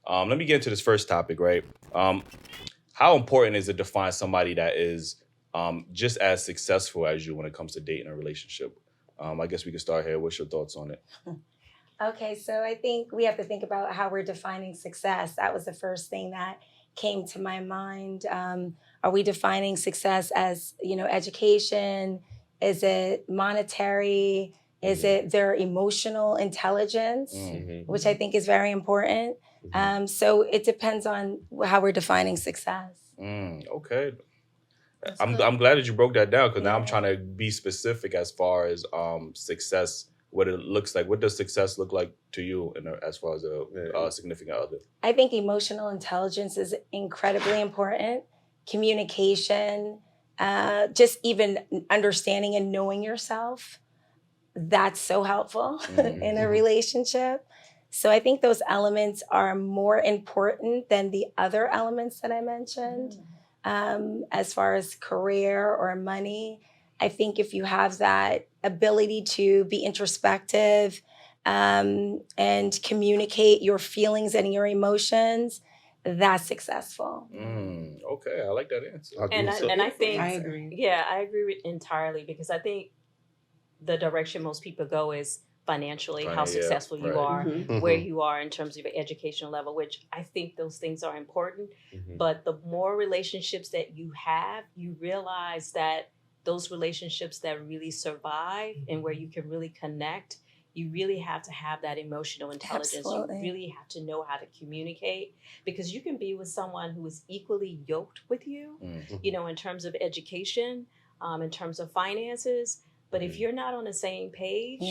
Let me get into this first topic, right? How important is it to find somebody that is just as successful as you when it comes to dating a relationship? I guess we can start here. What's your thoughts on it? Okay, so I think we have to think about how we're defining success. That was the first thing that came to my mind. Are we defining success as, education? Is it monetary? Is it their emotional intelligence, which I think is very important? So it depends on how we're defining success. Okay. I'm glad that you broke that down because now I'm trying to be specific as far as success, what it looks like. What does success look like to you as far as a significant other? I think emotional intelligence is incredibly important. Communication, just even understanding and knowing yourself, that's so helpful in a relationship. So I think those elements are more important than the other elements that I mentioned. As far as career or money, I think if you have that ability to be introspective and communicate your feelings and your emotions, that's successful. Okay, I like that answer. And I think I agree. Yeah, I agree entirely because I think the direction most people go is financially, how successful you are, where you are in terms of your educational level, which I think those things are important. But the more relationships that you have, you realize that those relationships that really survive and where you can really connect, you really have to have that emotional intelligence. Absolutely. You really have to know how to communicate because you can be with someone who is equally yoked with you, in terms of education, in terms of finances. But if you're not on the same page,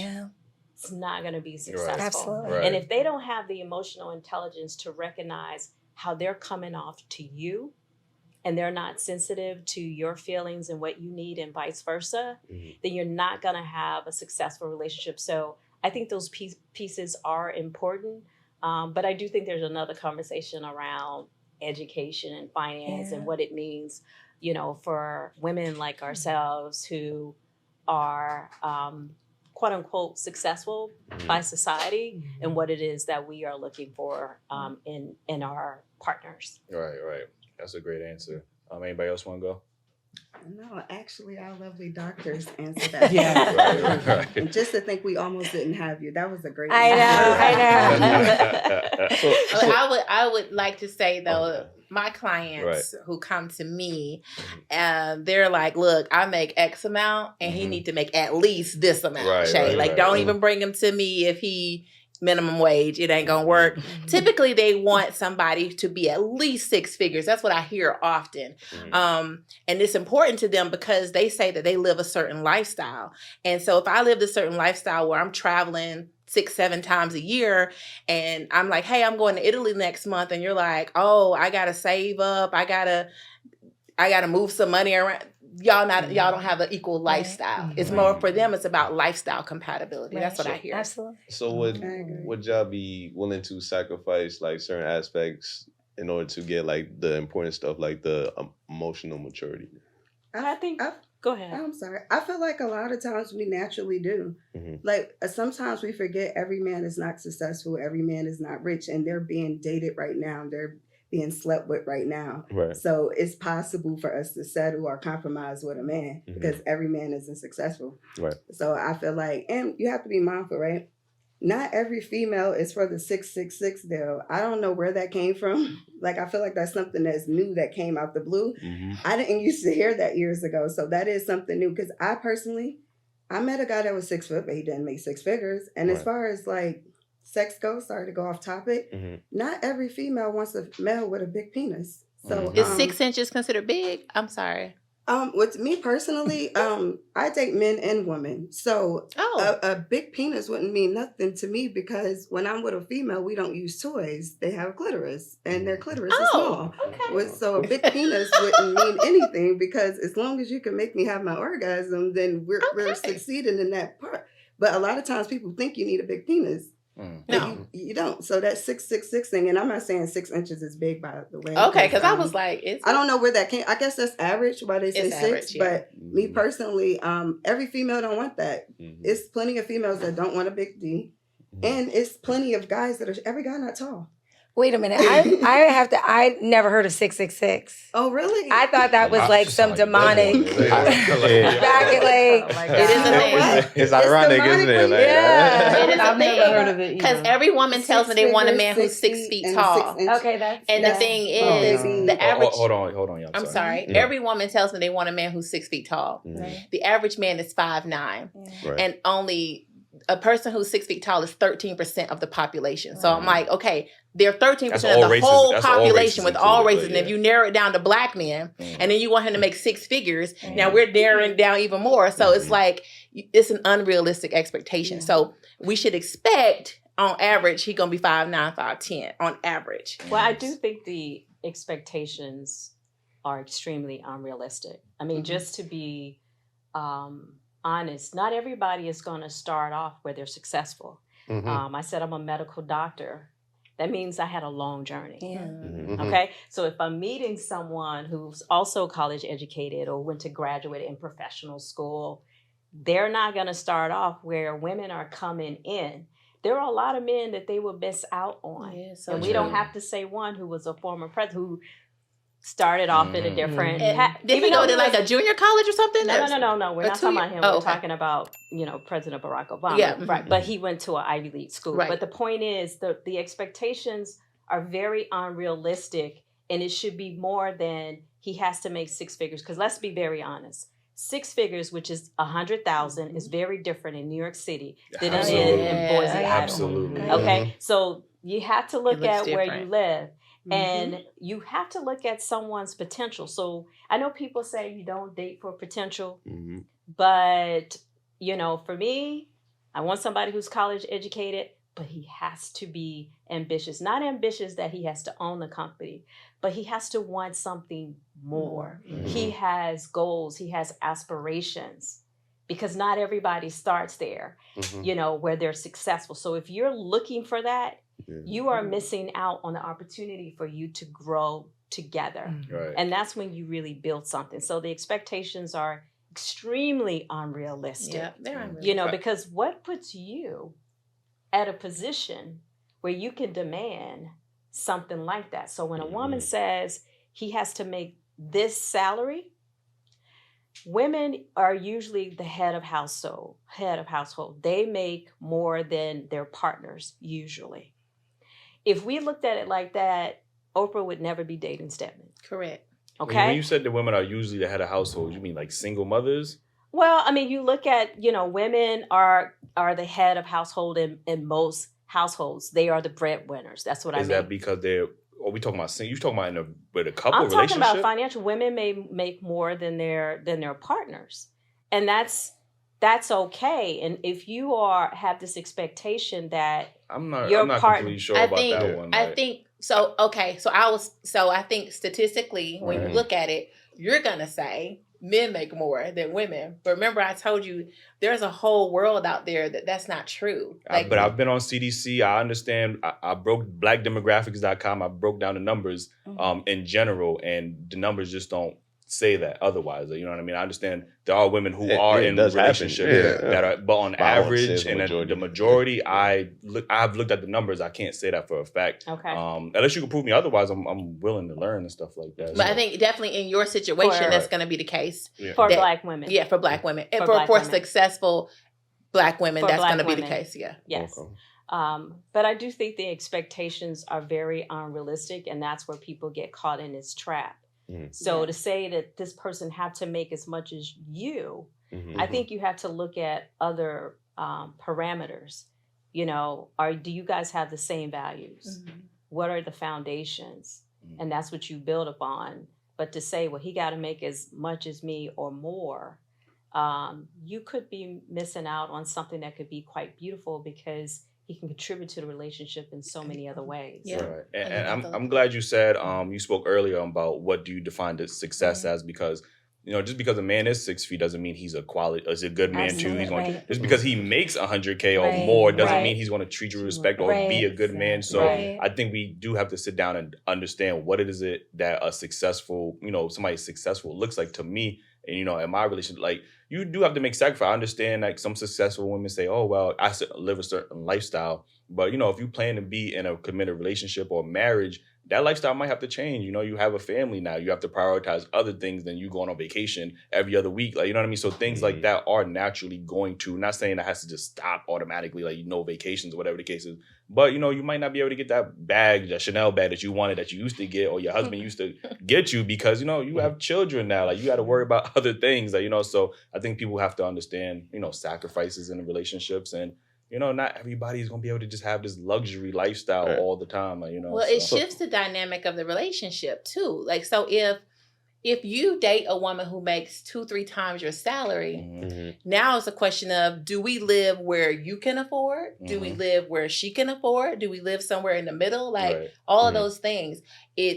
it's not going to be successful. Absolutely. Right. And if they don't have the emotional intelligence to recognize how they're coming off to you and they're not sensitive to your feelings and what you need and vice versa, then you're not going to have a successful relationship. So I think those pieces are important. But I do think there's another conversation around education and finance and what it means, for women like ourselves who are quote unquote successul by society and what it is that we are looking for in our partners. Right. That's a great answer. Anybody else want to go? No, actually, our lovely doctors answered that. Yeah. Right. And just to think we almost didn't have you, that was a great I know. So I would like to say though, my clients who come to me, they're like, look, I make X amount and he need to make at least this amount. Don't even bring him to me if he minimum wage. It ain't gonna work. Typically they want somebody to be at least 6 figures. That's what I hear often. And it's important to them because they say that they live a certain lifestyle. And so if I lived a certain lifestyle where I'm traveling 6-7 times a year and I'm like, hey, I'm going to Italy next month, and you're like, oh, I gotta save up, I gotta move some money around. Y'all don't have an equal lifestyle. It's more for them. It's about lifestyle compatibility. That's what I hear. Absolutely. So would y'all be willing to sacrifice like certain aspects in order to get like the important stuff, like the emotional maturity? I think. Go ahead. I'm sorry. I feel like a lot of times we naturally do. Like sometimes we forget every man is not successful. Every man is not rich, and they're being dated right now. They're being slept with right now. Right. So it's possible for us to settle or compromise with a man because every man isn't successful. Right. So I feel like, and you have to be mindful, right? Not every female is for the 666 deal. I don't know where that came from. Like, I feel like that's something that's new that came out the blue. I didn't used to hear that years ago. So that is something new because I met a guy that was 6 foot, but he didn't make 6 figures. And as far as like sex goes, sorry to go off topic, not every female wants a male with a big penis. So is 6 inches considered big? I'm sorry. With me personally, I date men and women. So a big penis wouldn't mean nothing to me because when I'm with a female, we don't use toys. They have a clitoris and their clitoris is small. Okay. So a big penis wouldn't mean anything because as long as you can make me have my orgasm, then we're succeeding in that part. But a lot of times people think you need a big penis. No, you don't. So that 666 thing, and I'm not saying 6 inches is big by the way. Okay, because I was like, I don't know where that came. I guess that's average. Why they say 6, average, but me personally, every female don't want that. It's plenty of females that don't want a big D, and it's plenty of guys that are. Every guy not tall. Wait a minute. I never heard of 666. Oh, really? I thought that was like some demonic. Back it is a thing. It's ironic, isn't it? Like, Yeah. It is I've a never thing. heard of it Because either. every woman tells me they want a man who's 6 feet feet and tall. 6 inches. Okay, that's And the thing is, the average. Hold on. Yeah, I'm sorry. Yeah. Every woman tells me they want a man who's 6 feet tall. Mhm. The average man is 5'9", Right. and only a person who's 6 feet tall is 13% of the population. So I'm like, okay, they're 13% That's of all the races- whole that's all population races with all included, races. but And if you narrow it down to black men, and then you want him to make 6 figures, now we're narrowing down even more. So it's like, it's an unrealistic expectation. So we should expect, on average, he's going to be 5'9", 5'10", on average. Well, I do think the expectations are extremely unrealistic. I mean, just to be honest, not everybody is going to start off where they're successful. I said I'm a medical doctor. That means I had a long journey. Yeah. Okay. So if I'm meeting someone who's also college educated or went to graduate in professional school, they're not going to start off where women are coming in. There are a lot of men that they will miss out on. Yeah, so and we don't have to say one who was a former president who started off in a different Did he go to like a junior college or something? No. We're not talking about him. We're okay. talking about, President Barack Obama. Yeah. Right. But he went to an Ivy League school. Right. But the point is the expectations are very unrealistic, and it should be more than he has to make 6 figures. Because let's be very honest. 6 figures, which is 100,000, is very different in New York City than it is in Boise, Idaho. Absolutely. Okay. So you have to look at where you live. And you have to look at someone's potential. So I know people say you don't date for potential, but, for me, I want somebody who's college educated, but he has to be ambitious. Not ambitious that he has to own the company, but he has to want something more. He has goals. He has aspirations. Because not everybody starts there, where they're successful. So if you're looking for that, you are missing out on the opportunity for you to grow together. Right. And that's when you really build something. So the expectations are extremely unrealistic. Yeah, they're unrealistic. Because what puts you at a position where you can demand something like that? So when a woman says he has to make this salary, women are usually the head of household. They make more than their partners usually. If we looked at it like that, Oprah would never be dating Stedman. Correct. Okay. When you said that women are usually the head of households, you mean like single mothers? Well, I mean, you look at, women are the head of household in most households. They are the breadwinners. That's what I mean. Is that because they're? Are we talking about single? You talking about with a couple I'm relationship? talking about financial. Women may make more than their partners, and that's okay. And if you have this expectation that I'm not partner, completely sure about that one. I think so. Okay, so I think statistically, when you look at it, you're gonna say men make more than women. But remember, I told you there's a whole world out there that's not true. But I've been on CDC. I understand. I broke blackdemographics.com. I broke down the numbers in general, and the numbers just don't say that otherwise. You know what I mean? I understand there are women who are in relationships that are, but on average, and the majority, I've looked at the numbers. I can't say that for a fact. Okay. Unless you can prove me otherwise, I'm willing to learn and stuff like that. But I think definitely in your situation, that's going to be the case for Black women. Yeah, for Black women, and For for successful Black women, that's going to be the case. Yeah. Yes. Okay. But I do think the expectations are very unrealistic, and that's where people get caught in this trap. So to say that this person have to make as much as you, I think you have to look at other parameters. Do you guys have the same values? What are the foundations? And that's what you build upon. But to say, well, he got to make as much as me or more, you could be missing out on something that could be quite beautiful because he can contribute to the relationship in so many other ways. Yeah. Right. And I'm glad you said you spoke earlier about what do you define the success as, because just because a man is 6 feet doesn't mean he's a good man too. He's going just because he makes $100K or more doesn't mean he's going to treat you with respect or be a good man. So I think we do have to sit down and understand what it is that a successful, somebody successful looks like to me. And, in my relationship, like, you do have to make sacrifice. I understand, like, some successful women say, oh, well, I live a certain lifestyle But, you know, if you plan to be in a committed relationship or marriage, that lifestyle might have to change. You know, you have a family now. You have to prioritize other things than you going on vacation every other week. Like, you know what I mean? So things like that are naturally going to, not saying that has to just stop automatically, like, no vacations or whatever the case is. But, you know, you might not be able to get that bag, that Chanel bag that you wanted, that you used to get, or your husband used to get you, because, you know, you have children now. Like, you got to worry about other things. Like, you know, so I think people have to understand, you know, sacrifices in the relationships, and, you know, not everybody's going to be able to just have this luxury lifestyle all the time. Like, you know, well, it shifts the dynamic of the relationship too. Like, so if you date a woman who makes 2-3 times your salary, now it's a question of, do we live where you can afford? Do we live where she can afford? Do we live somewhere in the middle? Like all of those things.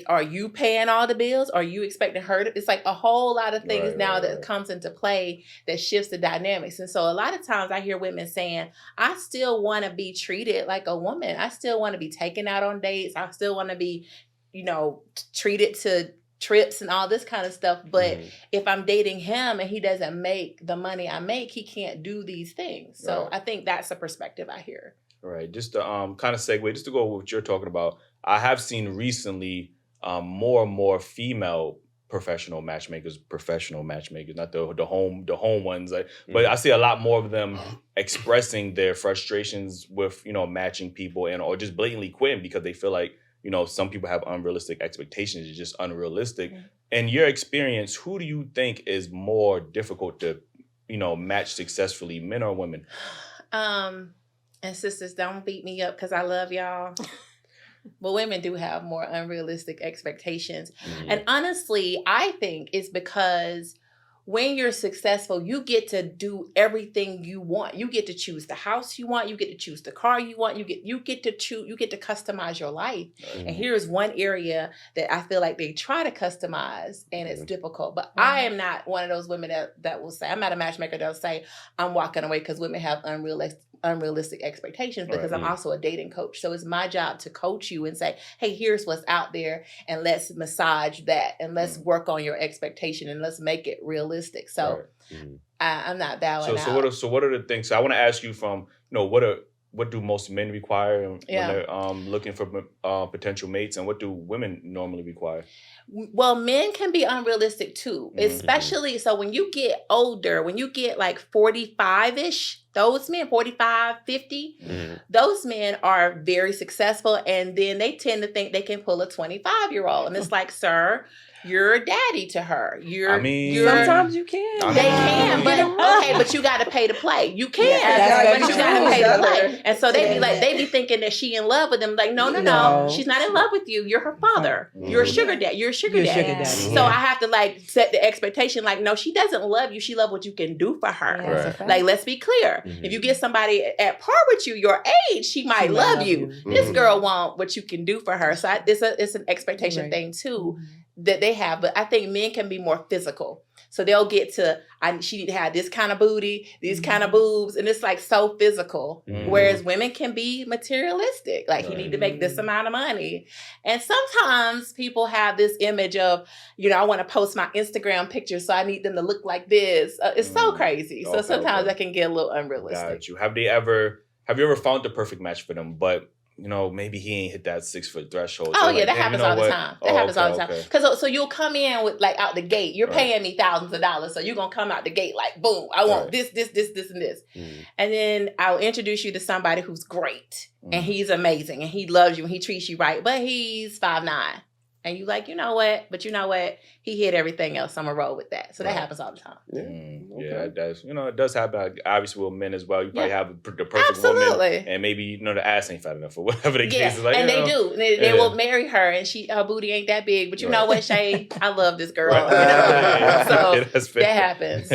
Are you paying all the bills? Are you expecting her to? It's like a whole lot of things that comes into play that shifts the dynamics. And so a lot of times I hear women saying, I still want to be treated like a woman. I still want to be taken out on dates. I still want to be, you know, treated to trips and all this kind of stuff. But if I'm dating him and he doesn't make the money I make, he can't do these things. So I think that's a perspective I hear. Right. Just to kind of segue, just to go with what you're talking about, I have seen recently more and more female professional matchmakers, not the home ones. Like, but I see a lot more of them expressing their frustrations with, you know, matching people or just blatantly quitting because they feel like, you know, some people have unrealistic expectations. It's just unrealistic. In your experience, who do you think is more difficult to, you know, match successfully, men or women? And sisters, don't beat me up because I love y'all. But women do have more unrealistic expectations. And honestly, I think it's because when you're successful, you get to do everything you want. You get to choose the house you want. You get to choose the car you want. You get to customize your life. And here's one area that I feel like they try to customize and it's difficult. But I am not one of those women that will say, I'm not a matchmaker that will say, I'm walking away because women have unrealistic expectations, because I'm also a dating coach. So it's my job to coach you and say, hey, here's what's out there and let's massage that and let's work on your expectation and let's make it realistic. So I'm not bowing out. So what are the things? So I want to ask you from, you know, what do most men require when they're looking for potential mates, and what do women normally require? Well, men can be unrealistic too, especially so when you get older, when you get like 45-ish, those men, 45, 50, those men are very successful, and then they tend to think they can pull a 25-year-old. And it's like, sir, you're a daddy to her. Sometimes you can. They can, but you got to pay to play. You can, but you got to pay to play. And so they be thinking that she in love with them. Like, no, she's not in love with you. You're her father. You're a sugar daddy. You're a sugar daddy. So I have to like set the expectation. Like, no, she doesn't love you. She loves what you can do for her. Like, let's be clear. If you get somebody at par with you, your age, she might love you. This girl want what you can do for her. So it's an expectation thing too that they have. But I think men can be more physical. So they'll get to, she need to have this kind of booty, these kind of boobs, and it's like so physical. Whereas women can be materialistic. Like, you need to make this amount of money. And sometimes people have this image of, you know, I want to post my Instagram pictures, so I need them to look like this. It's so crazy. So sometimes that can get a little unrealistic. Got you. Have you ever found the perfect match for them, but you know, maybe he ain't hit that 6-foot threshold? Oh, so yeah, like, that happens all the time. That happens all the time. Okay. So you'll come in with, like, out the gate. You're paying me thousands of dollars, so you're going to come out the gate like, boom, I want this, and this. And then I'll introduce you to somebody who's great, and he's amazing, and he loves you, and he treats you right, but he's 5'9". And you like, you know what? He hit everything else. I'm going to roll with that. So that happens all the time. Yeah, it does. You know, it does happen. Obviously, with men as well. You probably have the perfect woman. And maybe, you know, the ass ain't fat enough or whatever the case is. Like, and they do. They will marry her, and her booty ain't that big. But you know what, Shay? I love this girl. You know? So that happens.